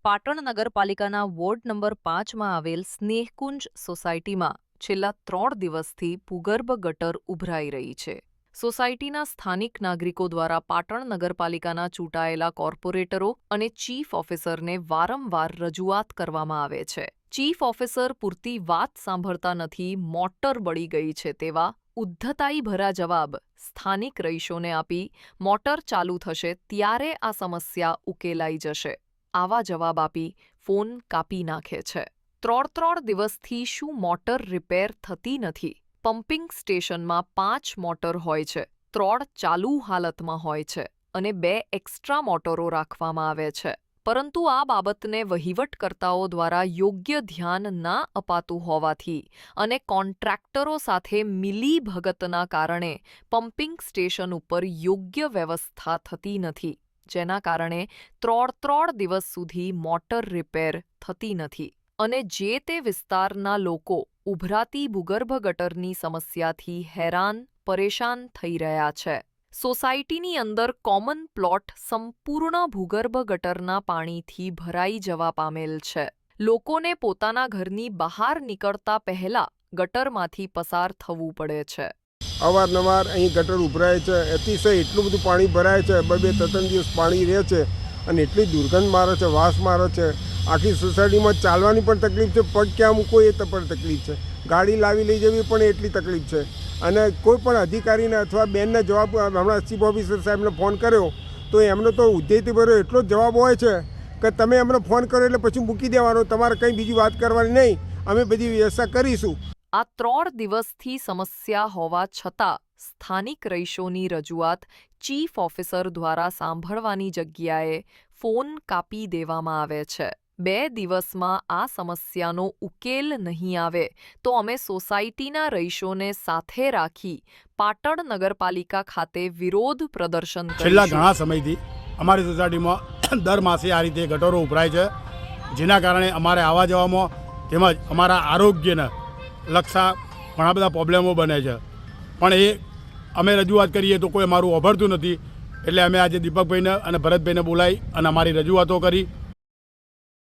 પાટણ નગરપાલિકાના ward number 5માં આવેલ સ્નેહકુંજ સોસાયટીમાં છેલ્લા 3 દિવસથી ભૂગર્ભ ગટર ઉભરાઈ રહી છે. સોસાયટીના સ્થાનિક નાગરિકો દ્વારા પાટણ નગરપાલિકાના ચૂંટાયેલા કોર્પોરેટરો અને ચીફ ઓફિસરને વારંવાર રજૂઆત કરવામાં આવે છે. ચીફ ઓફિસર પૂરતી વાત સાંભળતા નથી, મોટર બળી ગઈ છે તેવા ઉદ્ધતાઈ ભરા જવાબ સ્થાનિક રહીશોને આપી મોટર ચાલુ થશે ત્યારે આ સમસ્યા ઉકેલાઈ જશે આવા જવાબ આપી ફોન કાપી નાખે છે. 3 દિવસથી શું મોટર રિપેર થતી નથી? પમ્પિંગ સ્ટેશનમાં 5 મોટર હોય છે, 3 ચાલુ હાલતમાં હોય છે અને 2 એક્સ્ટ્રા મોટરો રાખવામાં આવે છે. પરંતુ આ બાબતને વહીવટકર્તાઓ દ્વારા યોગ્ય ધ્યાન ના અપાતું હોવાથી અને કોન્ટ્રાક્ટરો સાથે મિલીભગતના કારણે પમ્પિંગ સ્ટેશન ઉપર યોગ્ય વ્યવસ્થા થતી નથી, જેના કારણે 3 દિવસ સુધી મોટર રિપેર થતી નથી અને જે તે વિસ્તારના લોકો ઉભરાતી ભૂગર્ભ ગટરની સમસ્યાથી હેરાન પરેશાન થઈ રહ્યા છે. સોસાયટીની અંદર કોમન પ્લોટ સંપૂર્ણ ભૂગર્ભ ગટરના પાણીથી ભરાઈ જવા પામેલ છે. લોકોને પોતાના ઘરની બહાર નીકળતા પહેલા ગટરમાંથી પસાર થવું પડે છે. અવારનવાર અહીં ગટર ઉભરાય છે, અતિશય એટલું બધું પાણી ભરાય છે, 2-3 દિવસ પાણી રહે છે અને એટલી દુર્ગંધ મારે છે, વાસ મારે છે. આખી સોસાયટીમાં ચાલવાની પણ તકલીફ છે, પગ ક્યાં મૂકો એ પણ તકલીફ છે, ગાડી લાવી લઈ જવી પણ એટલી તકલીફ છે. અને કોઈ પણ અધિકારીને અથવા બેનને જવાબ, હમણાં ચીફ ઓફિસર સાહેબને ફોન કર્યો તો એમનો તો ઉદ્ધેયભર્યો એટલો જ જવાબ હોય છે કે તમે એમને ફોન કરો એટલે પછી મૂકી દેવાનો, તમારે કંઈ બીજી વાત કરવાની નહીં, અમે બધી વ્યવસ્થા કરીશું. આ 3 દિવસથી સમસ્યા હોવા છતાં સ્થાનિક રહીશોની રજૂઆત ચીફ ઓફિસર દ્વારા સાંભળવાની જગ્યાએ ફોન કાપી દેવામાં આવે છે. 2 દિવસમાં આ સમસ્યાનો ઉકેલ નહીં આવે તો અમે સોસાયટીના રહીશોને સાથે રાખી પાટણ નગરપાલિકા ખાતે વિરોધ પ્રદર્શન કરીશું. છેલ્લા ઘણા સમયથી અમારી સોસાયટીમાં દર માસે આ રીતે ગટરો ઉભરાય છે, જેના કારણે અમારે આવવા જવામાં તેમજ અમારા આરોગ્યને લક્ષા ઘણા બધા પ્રોબ્લેમો બને છે. પણ એ અમે રજૂઆત કરીએ તો કોઈ અમારું ઓભરતું નથી, એટલે અમે આજે દીપકભાઈને અને ભરતભાઈને બોલાવી અને અમારી રજૂઆતો કરી